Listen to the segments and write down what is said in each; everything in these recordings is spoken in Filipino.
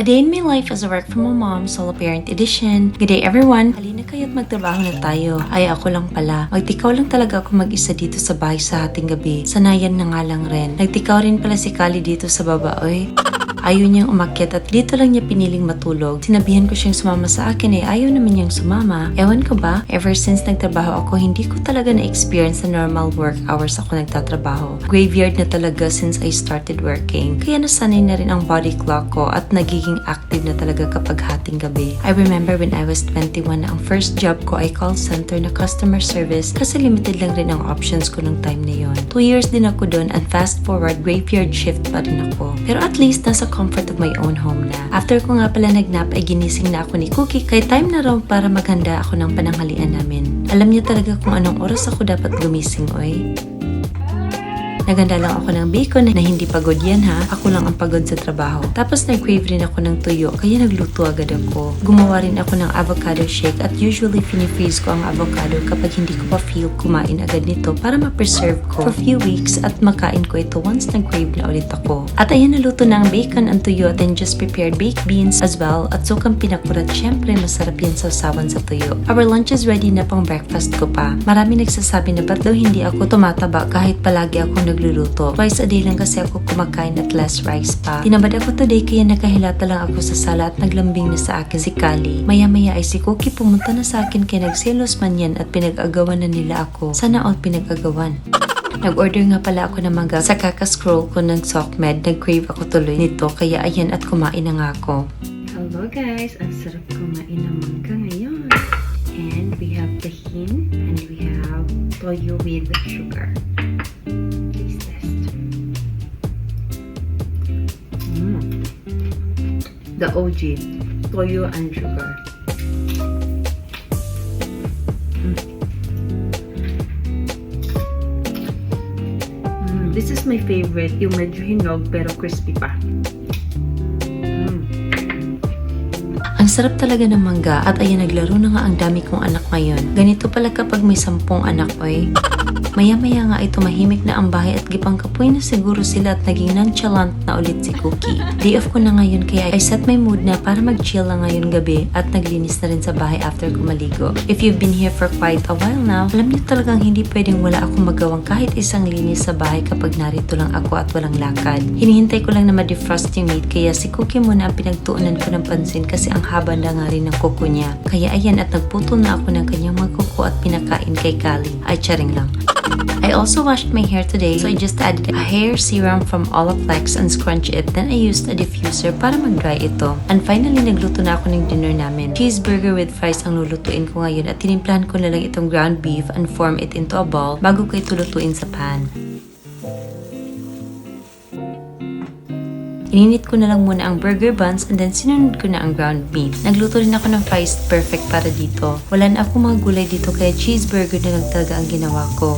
A Day in My Life as a Work from Home Mom, Solo Parent Edition. Good day everyone! Halina kayo't magtrabaho na tayo. Ay ako lang pala. Magtikaw lang talaga ako mag-isa dito sa bahay sa hating gabi. Sanayan na nga lang rin. Nagtikaw rin pala si Kali dito sa baba, oy. Ayaw niyang umakyat at dito lang niya piniling matulog. Sinabihan ko siyang sumama sa akin ayaw naman niyang sumama. Ewan ko ba, ever since nagtrabaho ako, hindi ko talaga na-experience na normal work hours ako nagtatrabaho. Graveyard na talaga since I started working. Kaya nasanay na rin ang body clock ko at nagiging active na talaga kapag hating gabi. I remember when I was 21 na ang first job ko ay call center na customer service kasi limited lang rin ang options ko nung time na yon. 2 years din ako doon and fast forward, graveyard shift pa rin ako. Pero at least nasa comfort of my own home na. After ko nga pala nagnap ay ginising na ako ni Cookie kaya time na raw para maghanda ako ng pananghalian namin. Alam niya talaga kung anong oras ako dapat gumising, oy. Naganda lang ako ng bacon na hindi pagod yan ha. Ako lang ang pagod sa trabaho. Tapos nag-crave rin ako ng tuyo kaya nagluto agad ako. Gumawa rin ako ng avocado shake at usually pinifreeze ko ang avocado kapag hindi ko pa feel kumain agad nito para ma-preserve ko for few weeks at makain ko ito once nag-crave na ulit ako. At ayan naluto na ang bacon, ang tuyo at then just prepared baked beans as well at sukang pinakurat. Syempre masarap yan sa sawan sa tuyo. Our lunch is ready na pang breakfast ko pa. Marami nagsasabi na ba't daw hindi ako tumataba kahit palagi akong nagluluto. Twice a day lang kasi ako kumakain at less rice pa. Tinamad ako today kaya nakahilata lang ako sa sala at naglambing na sa akin si Kali. Maya-maya ay si Cookie pumunta na sa akin kaya nagselos man yan at pinag-agawan na nila ako. Sana all pinag-agawan. Nag-order nga pala ako ng mangga sa kaka-scroll ko ng SOCMED. Nag-crave ako tuloy nito kaya ayan at kumain na nga ako. Hello guys! Ang sarap kumain ng mangga ngayon. And we have tahin and we have toyo with sugar. The OG, toyo and sugar. This is my favorite, yung medyo hinog pero crispy pa. Ang sarap talaga ng mangga at ayan naglaro na nga ang dami kong anak ngayon. Ganito pala kapag may 10 anak, oy. Maya-maya nga ay tumahimik na ang bahay at gipangkapoy na siguro sila at naging nonchalant na ulit si Cookie. Day off ko na ngayon kaya I set my mood na para mag-chill lang ngayon gabi at naglinis na rin sa bahay after ko maligo. If you've been here for quite a while now, alam niyo talagang hindi pwedeng wala akong magawang kahit isang linis sa bahay kapag narito lang ako at walang lakad. Hinihintay ko lang na ma-defrost yung meat kaya si Cookie muna ang pinagtuunan ko ng pansin kasi ang haba na nga rin ng kuko niya. Kaya ayan at nagputol na ako ng kanyang mga kuko at pinakain kay Kali. Ay, charing lang. I also washed my hair today, so I just added a hair serum from Olaplex and scrunch it. Then I used a diffuser para mag-dry ito. And finally, nagluto na ako ng dinner namin. Cheeseburger with fries ang lulutuin ko ngayon at tinimplahan ko na lang itong ground beef and form it into a ball bago ko ito lutuin sa pan. Ininit ko na lang muna ang burger buns and then sinunod ko na ang ground beef. Nagluto rin ako ng fries perfect para dito. Wala na akong mga gulay dito kaya cheeseburger na lang talaga ang ginawa ko.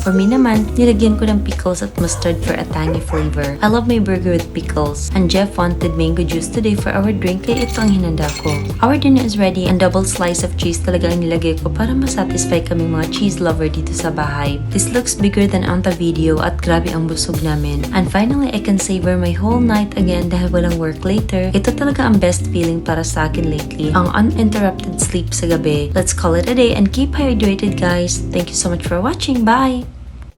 For me naman, nilagyan ko ng pickles at mustard for a tangy flavor. I love my burger with pickles. And Jeff wanted mango juice today for our drink kaya ito ang hinanda ko. Our dinner is ready and double slice of cheese talaga ang nilagay ko para masatisfy kaming mga cheese lover dito sa bahay. This looks bigger than on the video at grabe ang busog namin. And finally, I can savor my whole night again dahil walang work later. Ito talaga ang best feeling para sa akin lately. Ang uninterrupted sleep sa gabi. Let's call it a day and keep hydrated guys. Thank you so much for watching. Bye!